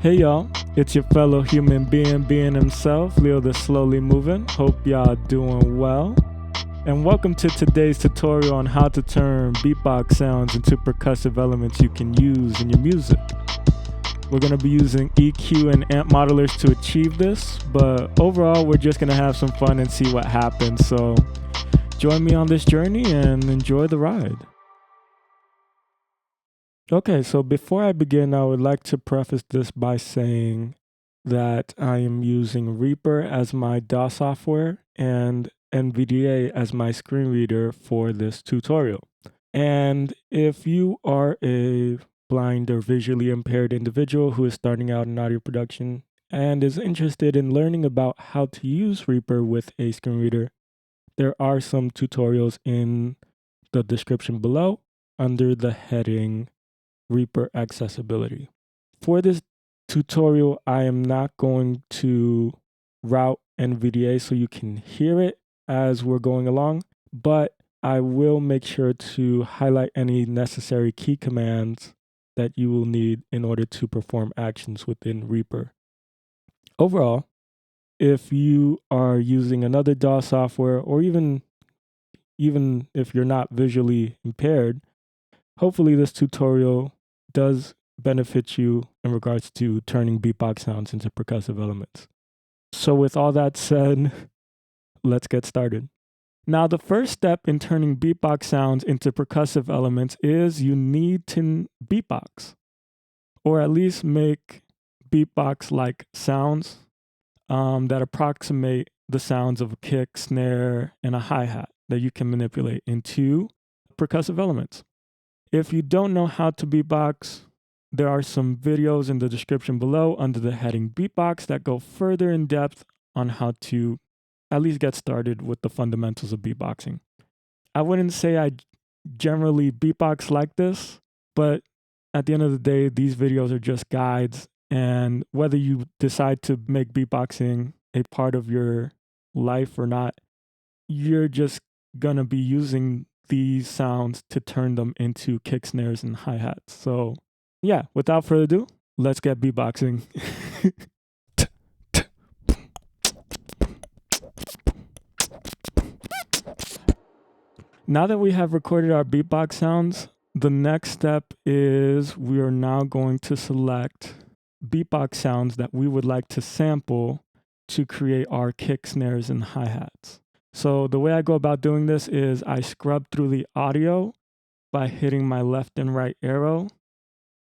Hey y'all, it's your fellow human being himself, Leo the Slowly Moving. Hope y'all doing well. And welcome to today's tutorial on how to turn beatbox sounds into percussive elements you can use in your music. We're going to be using EQ and amp modelers to achieve this, but overall we're just going to have some fun and see what happens. So join me on this journey and enjoy the ride. Okay, so before I begin, I would like to preface this by saying that I am using Reaper as my DAW software and NVDA as my screen reader for this tutorial. And if you are a blind or visually impaired individual who is starting out in audio production and is interested in learning about how to use Reaper with a screen reader, there are some tutorials in the description below under the heading Reaper accessibility. For this tutorial, I am not going to route NVDA so you can hear it as we're going along, but I will make sure to highlight any necessary key commands that you will need in order to perform actions within Reaper. Overall, if you are using another DAW software or even if you're not visually impaired, hopefully this tutorial does benefit you in regards to turning beatbox sounds into percussive elements. So with all that said, let's get started. Now, the first step in turning beatbox sounds into percussive elements is you need to beatbox, or at least make beatbox-like sounds that approximate the sounds of a kick, snare, and a hi-hat that you can manipulate into percussive elements. If you don't know how to beatbox, there are some videos in the description below under the heading Beatbox that go further in depth on how to at least get started with the fundamentals of beatboxing. I wouldn't say I generally beatbox like this, but at the end of the day, these videos are just guides, and whether you decide to make beatboxing a part of your life or not, you're just gonna be using these sounds to turn them into kick, snares, and hi-hats. So yeah, without further ado, let's get beatboxing. Now that we have recorded our beatbox sounds, the next step is we are now going to select beatbox sounds that we would like to sample to create our kick, snares, and hi-hats. So the way I go about doing this is I scrub through the audio by hitting my left and right arrow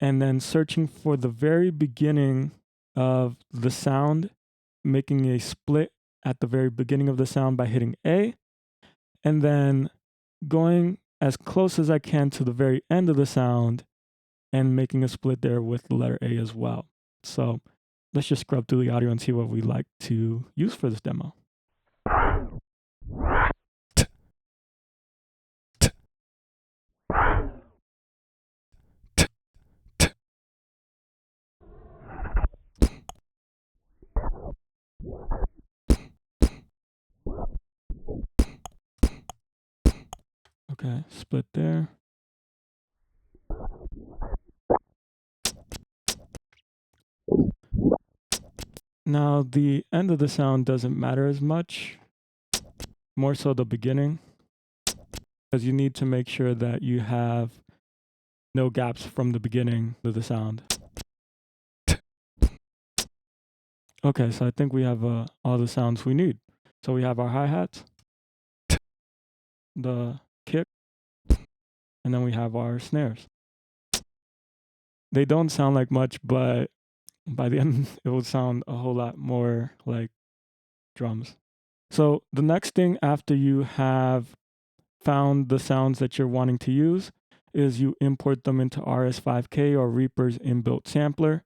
and then searching for the very beginning of the sound, making a split at the very beginning of the sound by hitting A, and then going as close as I can to the very end of the sound and making a split there with the letter A as well. So let's just scrub through the audio and see what we like to use for this demo. Okay, split there. Now, the end of the sound doesn't matter as much, more so the beginning, because you need to make sure that you have no gaps from the beginning of the sound. Okay, so I think we have all the sounds we need. So we have our hi-hats, the kick, and then we have our snares. They don't sound like much, but by the end, it will sound a whole lot more like drums. So the next thing after you have found the sounds that you're wanting to use is you import them into RS5K or Reaper's inbuilt sampler,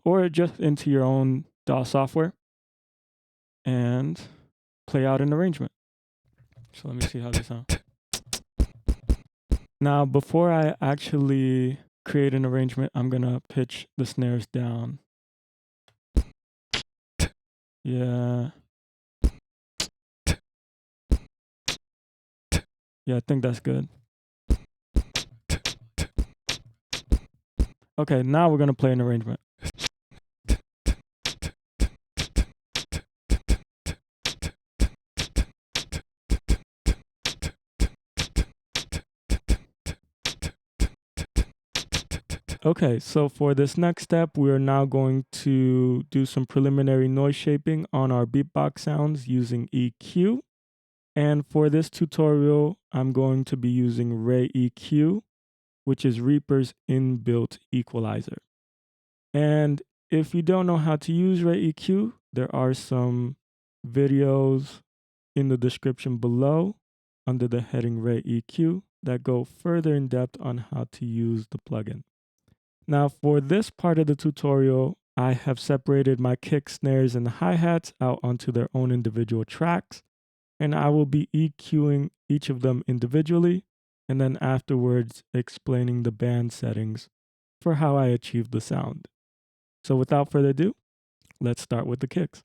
or just into your own DAW software and play out an arrangement. So let me see how they sound. Now, before I actually create an arrangement, I'm gonna pitch the snares down. Yeah. Yeah, I think that's good. Okay, now we're gonna play an arrangement. Okay, so for this next step, we're now going to do some preliminary noise shaping on our beatbox sounds using EQ. And for this tutorial, I'm going to be using ReaEQ, which is Reaper's inbuilt equalizer. And if you don't know how to use ReaEQ, there are some videos in the description below under the heading ReaEQ that go further in depth on how to use the plugin. Now for this part of the tutorial, I have separated my kick, snares, and hi-hats out onto their own individual tracks, and I will be EQing each of them individually, and then afterwards explaining the band settings for how I achieve the sound. So without further ado, let's start with the kicks.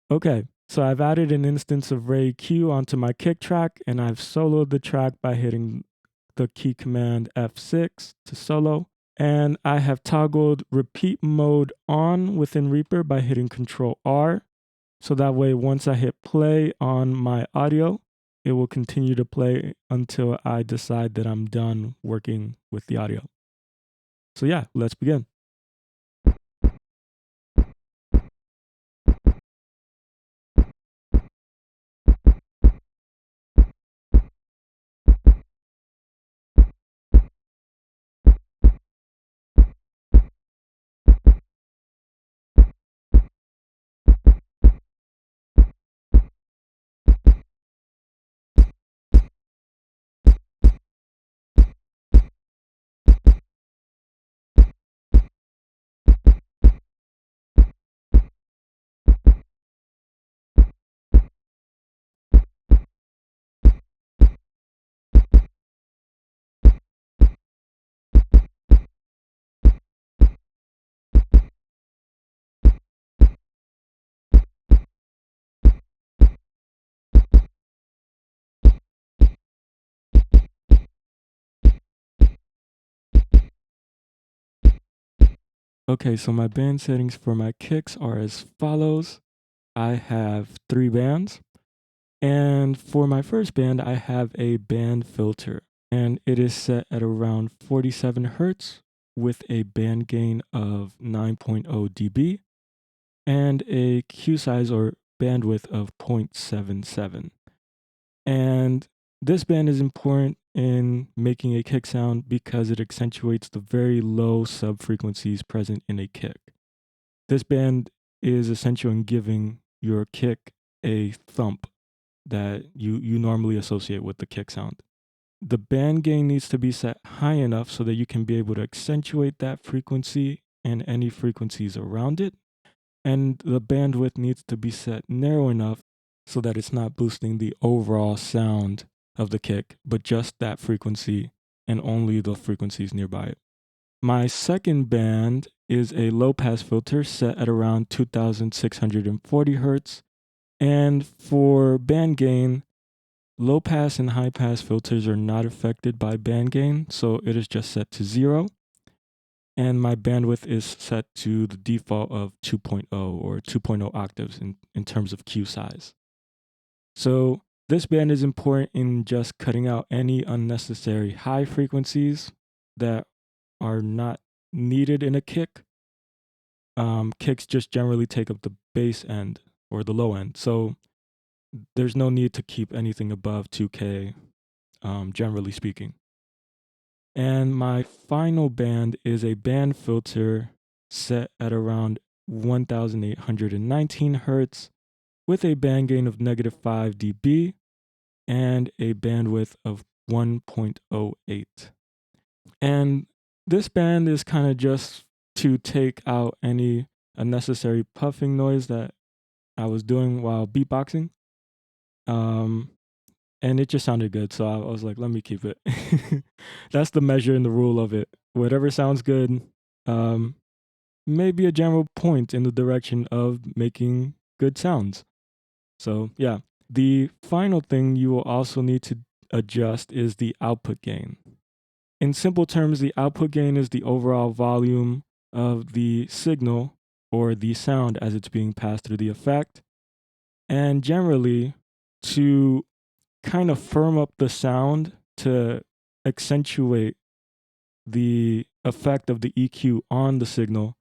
Okay, so I've added an instance of ReaEQ onto my kick track, and I've soloed the track by hitting the key command F6 to solo. And I have toggled repeat mode on within Reaper by hitting Control R. So that way, once I hit play on my audio, it will continue to play until I decide that I'm done working with the audio. So yeah, let's begin. Okay, so my band settings for my kicks are as follows. I have 3 bands. And for my first band, I have a band filter, and it is set at around 47 hertz with a band gain of 9.0 dB and a Q size or bandwidth of 0.77. And this band is important in making a kick sound because it accentuates the very low sub frequencies present in a kick. This band is essential in giving your kick a thump that you normally associate with the kick sound. The band gain needs to be set high enough so that you can be able to accentuate that frequency and any frequencies around it. And the bandwidth needs to be set narrow enough so that it's not boosting the overall sound of the kick, but just that frequency and only the frequencies nearby it. My second band is a low pass filter set at around 2640 hertz. And for band gain, low pass and high pass filters are not affected by band gain, so it is just set to 0. And my bandwidth is set to the default of 2.0 or 2.0 octaves in terms of Q size. So this band is important in just cutting out any unnecessary high frequencies that are not needed in a kick. Kicks just generally take up the bass end or the low end. So there's no need to keep anything above 2K, generally speaking. And my final band is a band filter set at around 1819 hertz with a band gain of -5 dB and a bandwidth of 1.08. And this band is kind of just to take out any unnecessary puffing noise that I was doing while beatboxing. And it just sounded good, so I was like, let me keep it. That's the measure and the rule of it. Whatever sounds good, maybe a general point in the direction of making good sounds. So yeah, the final thing you will also need to adjust is the output gain. In simple terms, the output gain is the overall volume of the signal or the sound as it's being passed through the effect. And generally, to kind of firm up the sound to accentuate the effect of the EQ on the signal,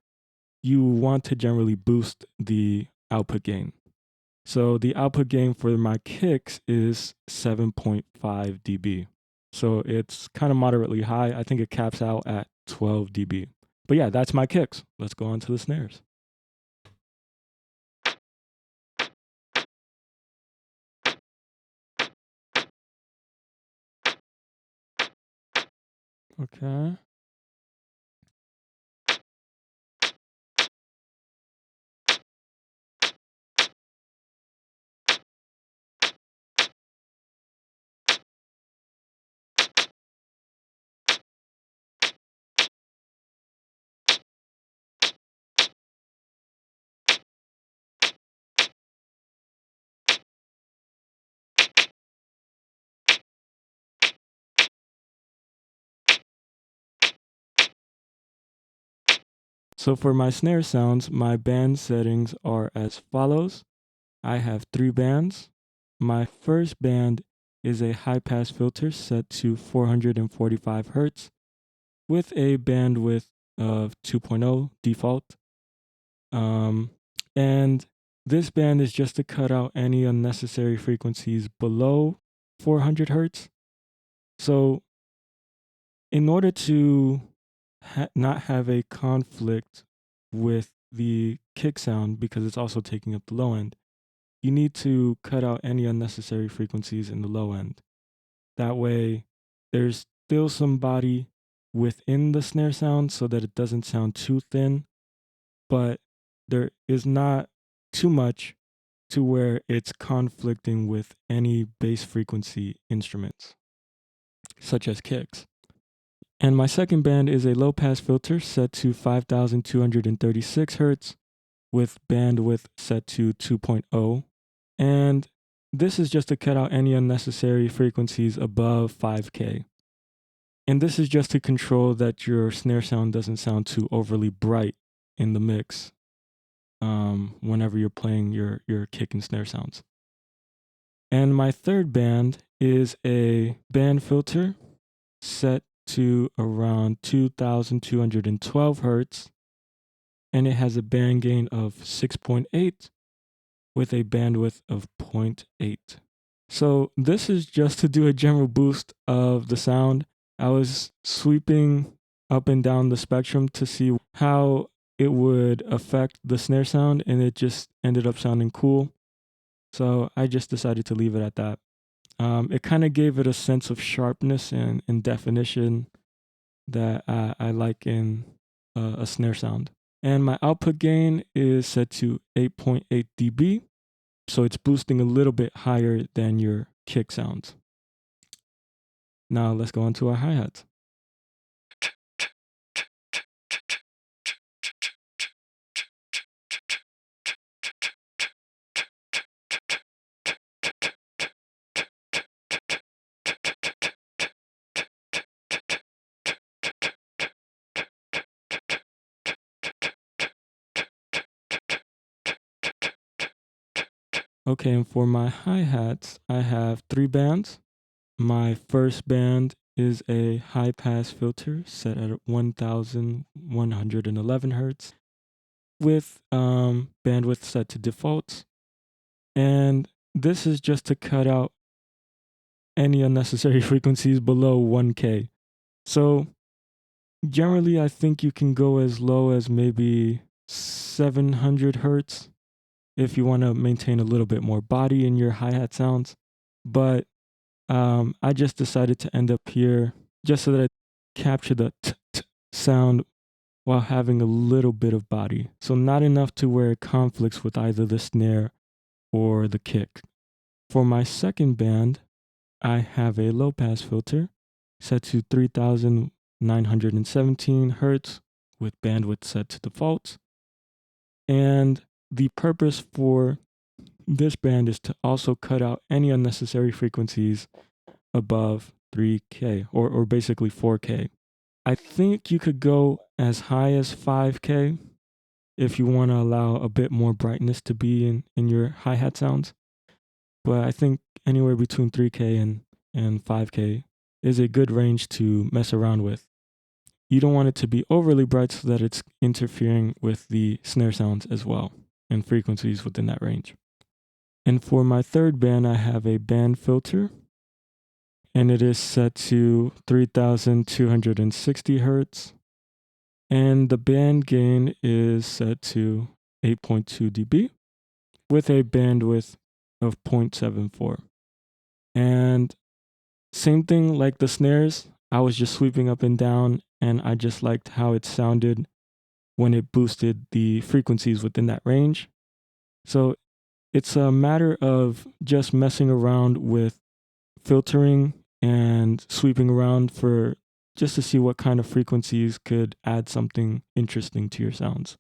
you want to generally boost the output gain. So the output gain for my kicks is 7.5 dB. So it's kind of moderately high. I think it caps out at 12 dB. But yeah, that's my kicks. Let's go on to the snares. Okay. So for my snare sounds, my band settings are as follows. I have 3 bands. My first band is a high pass filter set to 445 hertz with a bandwidth of 2.0 default. And this band is just to cut out any unnecessary frequencies below 400 hertz. So in order to not have a conflict with the kick sound, because it's also taking up the low end, you need to cut out any unnecessary frequencies in the low end. That way, there's still some body within the snare sound so that it doesn't sound too thin, but there is not too much to where it's conflicting with any bass frequency instruments, such as kicks. And my second band is a low pass filter set to 5236 hertz with bandwidth set to 2.0. And this is just to cut out any unnecessary frequencies above 5K. And this is just to control that your snare sound doesn't sound too overly bright in the mix whenever you're playing your kick and snare sounds. And my third band is a band filter set to around 2212 hertz, and it has a band gain of 6.8 with a bandwidth of 0.8. So this is just to do a general boost of the sound. I was sweeping up and down the spectrum to see how it would affect the snare sound, and it just ended up sounding cool. So I just decided to leave it at that. It kind of gave it a sense of sharpness and definition that I like in a snare sound. And my output gain is set to 8.8 dB. So it's boosting a little bit higher than your kick sounds. Now let's go on to our hi-hats. Okay, and for my hi-hats, I have 3 bands. My first band is a high-pass filter set at 1111 hertz with bandwidth set to default. And this is just to cut out any unnecessary frequencies below 1K. So generally, I think you can go as low as maybe 700 hertz if you want to maintain a little bit more body in your hi-hat sounds. But I just decided to end up here just so that I capture the t sound while having a little bit of body. So not enough to where it conflicts with either the snare or the kick. For my second band, I have a low pass filter set to 3917 hertz with bandwidth set to default. And the purpose for this band is to also cut out any unnecessary frequencies above 3K or basically 4K. I think you could go as high as 5K if you want to allow a bit more brightness to be in your hi-hat sounds. But I think anywhere between 3K and 5K is a good range to mess around with. you don't want it to be overly bright so that it's interfering with the snare sounds as well and frequencies within that range. And for my third band, I have a band filter, and it is set to 3260 hertz. And the band gain is set to 8.2 dB with a bandwidth of 0.74. And same thing like the snares, I was just sweeping up and down, and I just liked how it sounded when it boosted the frequencies within that range. So it's a matter of just messing around with filtering and sweeping around for just to see what kind of frequencies could add something interesting to your sounds.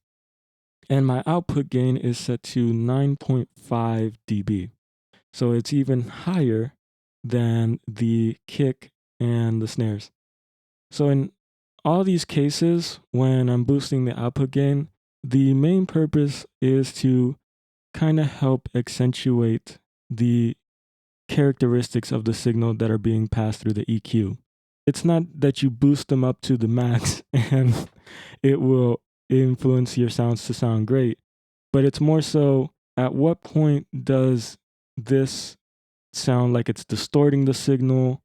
And my output gain is set to 9.5 dB. So it's even higher than the kick and the snares. So in all these cases, when I'm boosting the output gain, the main purpose is to kind of help accentuate the characteristics of the signal that are being passed through the EQ. It's not that you boost them up to the max and it will influence your sounds to sound great, but it's more so at what point does this sound like it's distorting the signal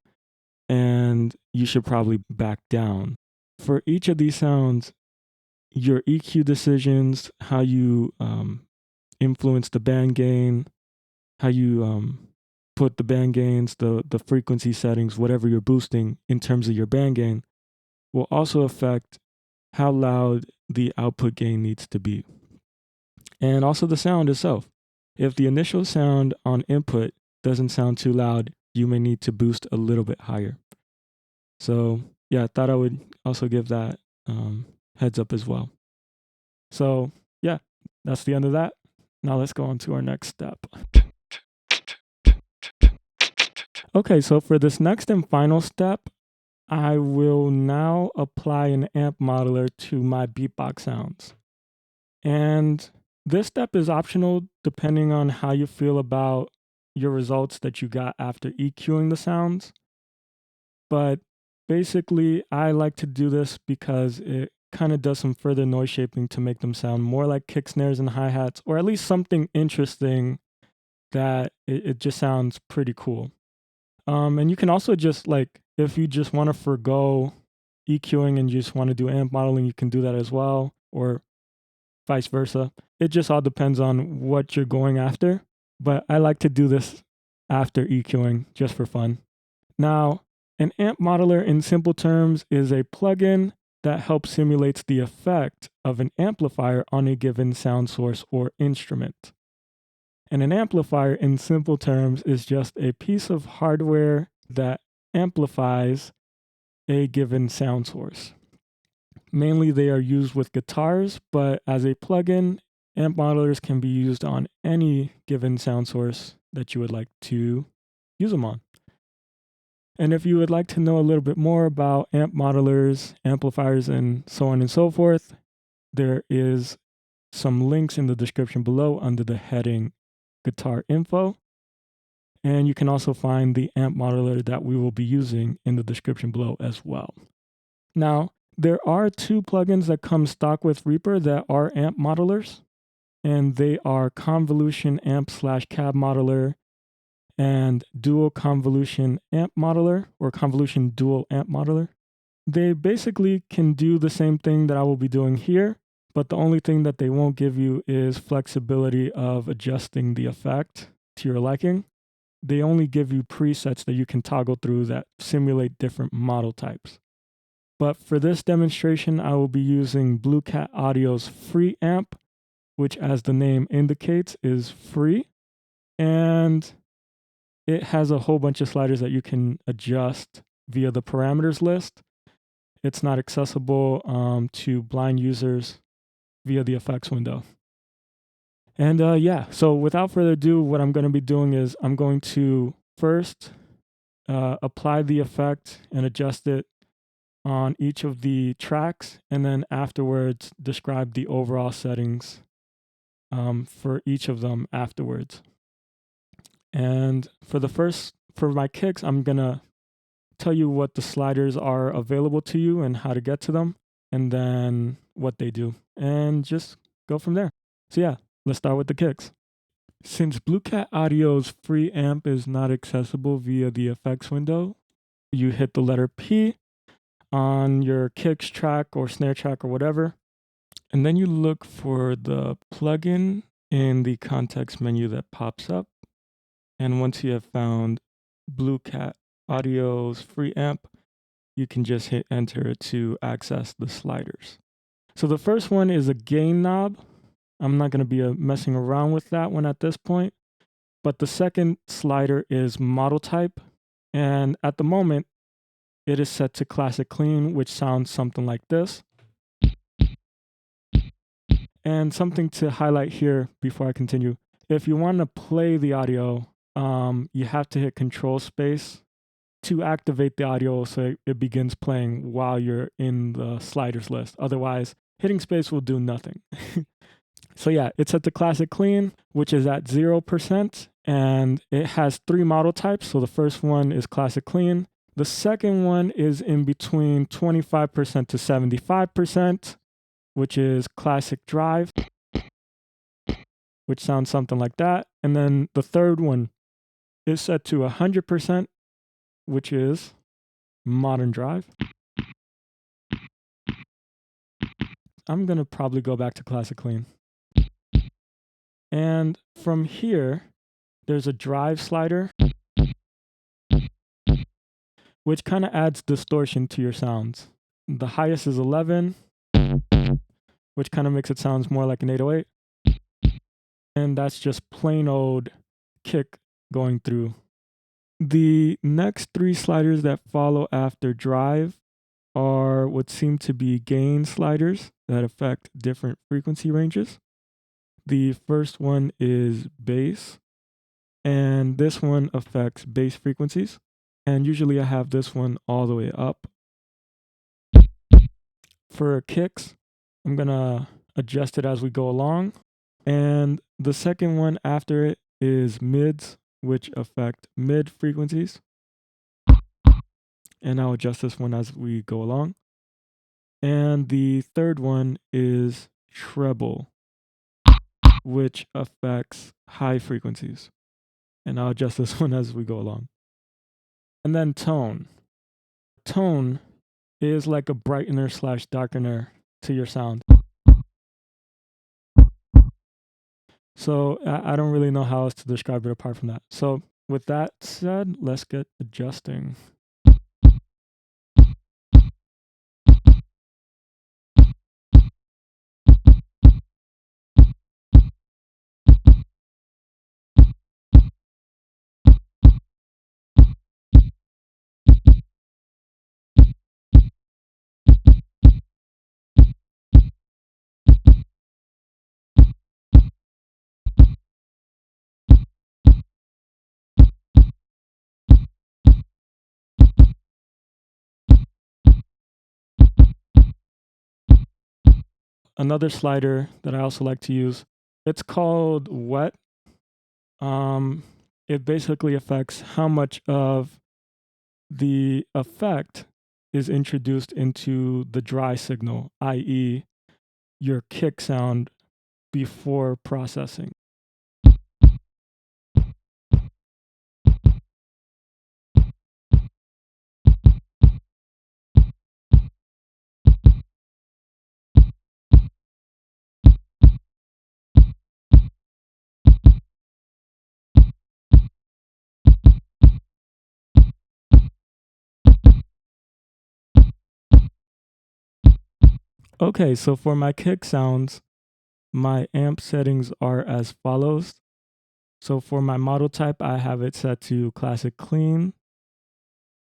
and you should probably back down. For each of these sounds, your EQ decisions, how you influence the band gain, how you put the band gains, the frequency settings, whatever you're boosting in terms of your band gain, will also affect how loud the output gain needs to be. And also the sound itself. If the initial sound on input doesn't sound too loud, you may need to boost a little bit higher. So yeah, I thought I would also give that heads up as well. So yeah, that's the end of that. Now let's go on to our next step. Okay, so for this next and final step, I will now apply an amp modeler to my beatbox sounds. And this step is optional depending on how you feel about your results that you got after EQing the sounds. But basically, I like to do this because it kind of does some further noise shaping to make them sound more like kick snares and hi-hats, or at least something interesting that it just sounds pretty cool. And you can also just like, if you just want to forgo EQing and you just want to do amp modeling, you can do that as well, or vice versa. It just all depends on what you're going after. But I like to do this after EQing just for fun. Now, an amp modeler in simple terms is a plugin that helps simulate the effect of an amplifier on a given sound source or instrument. And an amplifier in simple terms is just a piece of hardware that amplifies a given sound source. Mainly they are used with guitars, but as a plugin, amp modelers can be used on any given sound source that you would like to use them on. And if you would like to know a little bit more about amp modelers, amplifiers, and so on and so forth, there is some links in the description below under the heading Guitar Info. And you can also find the amp modeler that we will be using in the description below as well. Now, there are two plugins that come stock with Reaper that are amp modelers, and they are Convolution Amp / Cab Modeler and Dual Convolution Amp Modeler, or Convolution Dual Amp Modeler. They basically can do the same thing that I will be doing here, but the only thing that they won't give you is flexibility of adjusting the effect to your liking. They only give you presets that you can toggle through that simulate different model types. But for this demonstration, I will be using Blue Cat Audio's free amp, which as the name indicates is free. And it has a whole bunch of sliders that you can adjust via the parameters list. It's not accessible to blind users via the effects window. And so without further ado, what I'm going to be doing is I'm going to first apply the effect and adjust it on each of the tracks, and then afterwards describe the overall settings for each of them afterwards. And for my kicks, I'm gonna tell you what the sliders are available to you and how to get to them, and then what they do, and just go from there. So yeah, let's start with the kicks. Since Blue Cat Audio's free amp is not accessible via the effects window, you hit the letter P on your kicks track or snare track or whatever, and then you look for the plugin in the context menu that pops up. And once you have found Blue Cat Audio's free amp, you can just hit enter to access the sliders. So the first one is a gain knob. I'm not going to be messing around with that one at this point. But the second slider is model type. And at the moment, it is set to classic clean, which sounds something like this. And something to highlight here before I continue. If you want to play the audio, you have to hit control space to activate the audio so it begins playing while you're in the sliders list. Otherwise, hitting space will do nothing. So yeah, it's at the classic clean, which is at 0%, and it has 3 model types. So the first one is classic clean. The second one is in between 25% to 75%, which is classic drive, which sounds something like that. And then the third one is set to 100%, which is modern drive. I'm going to probably go back to classic clean. And from here, there's a drive slider, which kind of adds distortion to your sounds. The highest is 11, which kind of makes it sound more like an 808. And that's just plain old kick going through. The next 3 sliders that follow after drive are what seem to be gain sliders that affect different frequency ranges. The first one is bass, and this one affects bass frequencies. And usually I have this one all the way up. For kicks, I'm gonna adjust it as we go along. And the second one after it is mids, which affect mid frequencies. And I'll adjust this one as we go along. And the third one is treble, which affects high frequencies. And I'll adjust this one as we go along. And then tone. Tone is like a brightener / darkener to your sound. So I don't really know how else to describe it apart from that. So with that said, let's get adjusting. Another slider that I also like to use, it's called wet. It basically affects how much of the effect is introduced into the dry signal, i.e., your kick sound before processing. Okay, so for my kick sounds, my amp settings are as follows. So for my model type, I have it set to classic clean.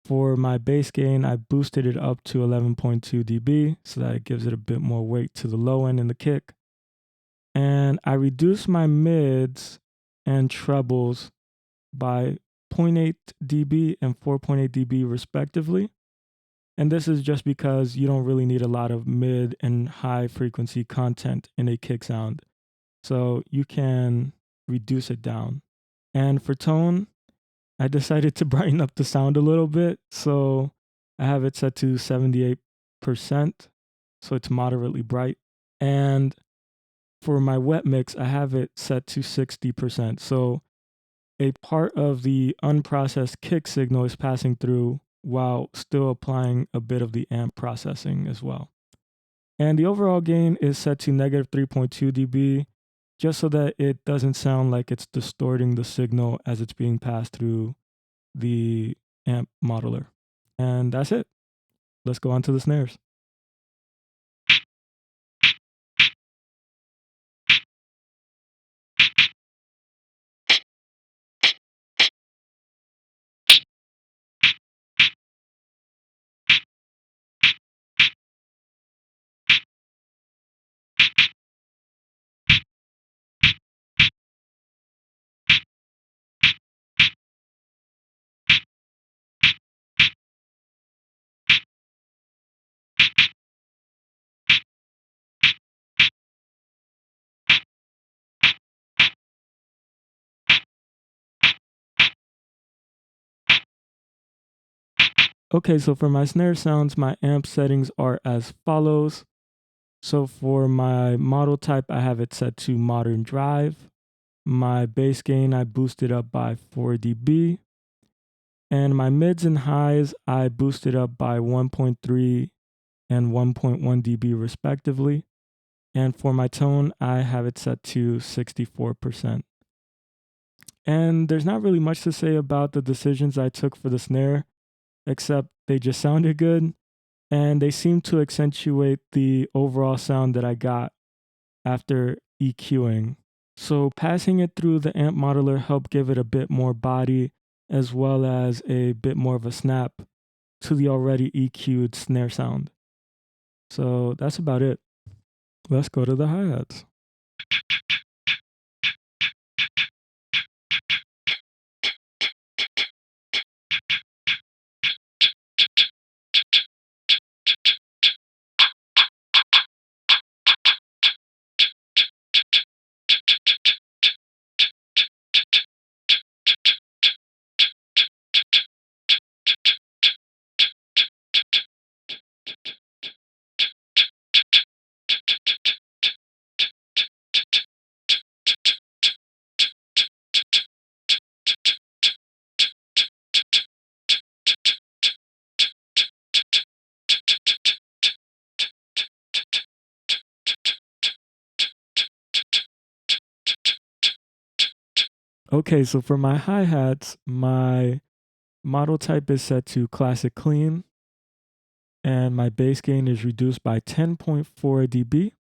For my bass gain, I boosted it up to 11.2 dB so that it gives it a bit more weight to the low end in the kick. And I reduced my mids and trebles by 0.8 dB and 4.8 dB respectively. And this is just because you don't really need a lot of mid and high frequency content in a kick sound. So you can reduce it down. And for tone, I decided to brighten up the sound a little bit. So I have it set to 78%. So it's moderately bright. And for my wet mix, I have it set to 60%. So a part of the unprocessed kick signal is passing through while still applying a bit of the amp processing as well. And the overall gain is set to negative 3.2 dB, just so that it doesn't sound like it's distorting the signal as it's being passed through the amp modeler. And that's it. Let's go on to the snares. Okay, so for my snare sounds, my amp settings are as follows. So for my model type, I have it set to modern drive. My bass gain, I boosted up by 4 dB. And my mids and highs, I boosted up by 1.3 and 1.1 dB respectively. And for my tone, I have it set to 64%. And there's not really much to say about the decisions I took for the snare, except they just sounded good and they seem to accentuate the overall sound that I got after EQing. So passing it through the amp modeler helped give it a bit more body as well as a bit more of a snap to the already EQ'd snare sound. So that's about it. Let's go to the hi-hats. Okay, so for my hi-hats, my model type is set to classic clean, and my bass gain is reduced by 10.4 dB.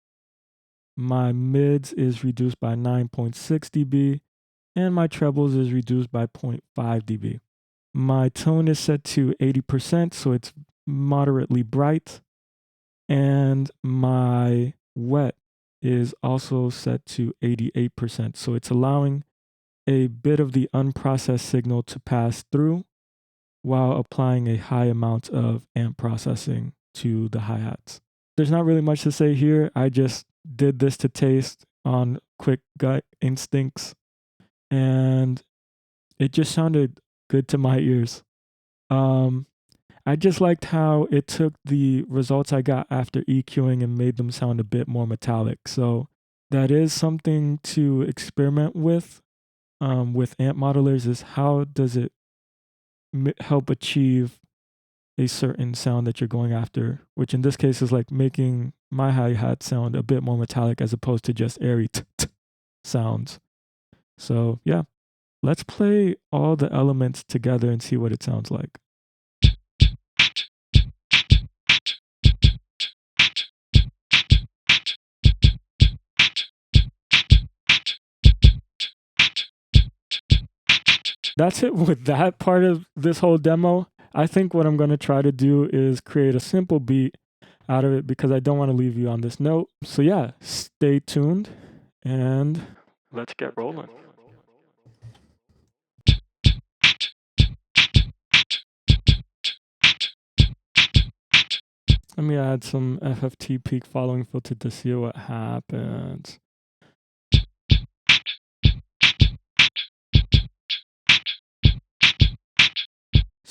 My mids is reduced by 9.6 dB, and my trebles is reduced by 0.5 dB. My tone is set to 80%, so it's moderately bright, and my wet is also set to 88%, so it's allowing a bit of the unprocessed signal to pass through while applying a high amount of amp processing to the hi-hats. There's not really much to say here. I just did this to taste on quick gut instincts, and it just sounded good to my ears. I just liked how it took the results I got after EQing and made them sound a bit more metallic. So that is something to experiment with amp modelers, is how does it help achieve a certain sound that you're going after, which in this case is like making my hi-hat sound a bit more metallic as opposed to just airy sounds. So yeah, let's play all the elements together and see what it sounds like. That's it with that part of this whole demo. I think what I'm going to try to do is create a simple beat out of it because I don't want to leave you on this note. So yeah, stay tuned and let's get rolling. Let me add some FFT peak following filter to see what happens.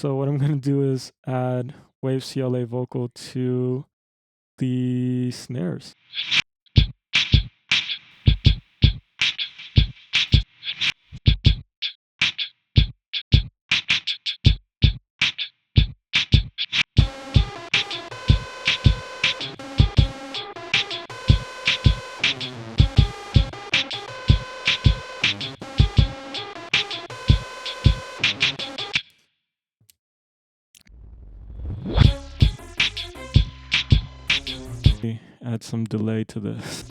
So what I'm going to do is add wave CLA vocal to the snares. Add some delay to this.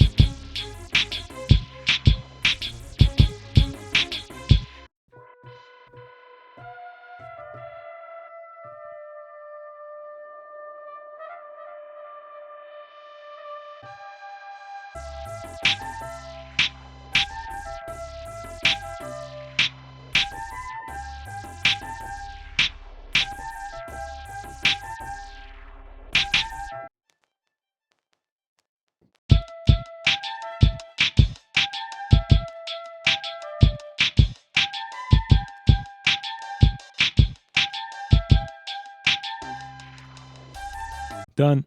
Done.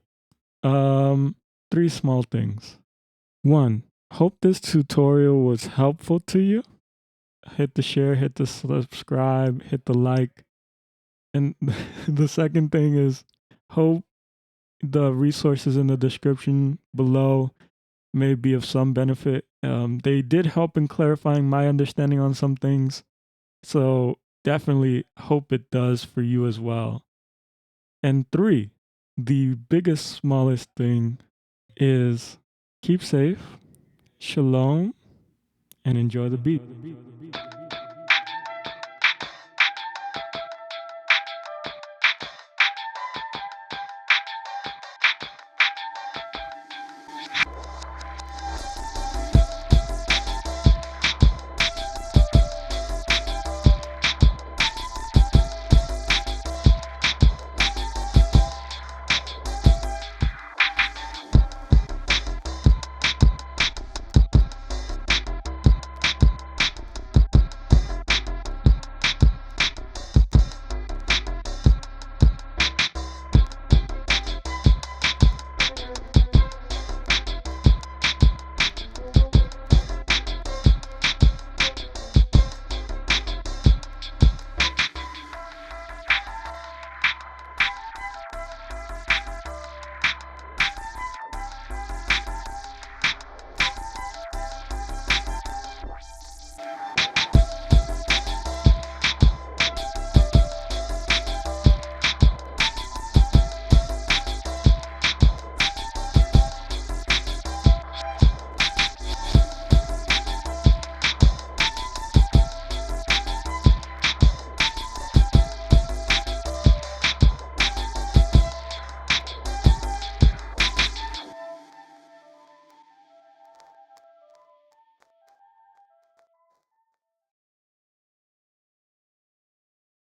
3 small things. 1, hope this tutorial was helpful to you. Hit the share, hit the subscribe, hit the like. And the second thing is, hope the resources in the description below may be of some benefit. They did help in clarifying my understanding on some things. So definitely hope it does for you as well. And 3, the biggest, smallest thing is keep safe, shalom, and enjoy the beat.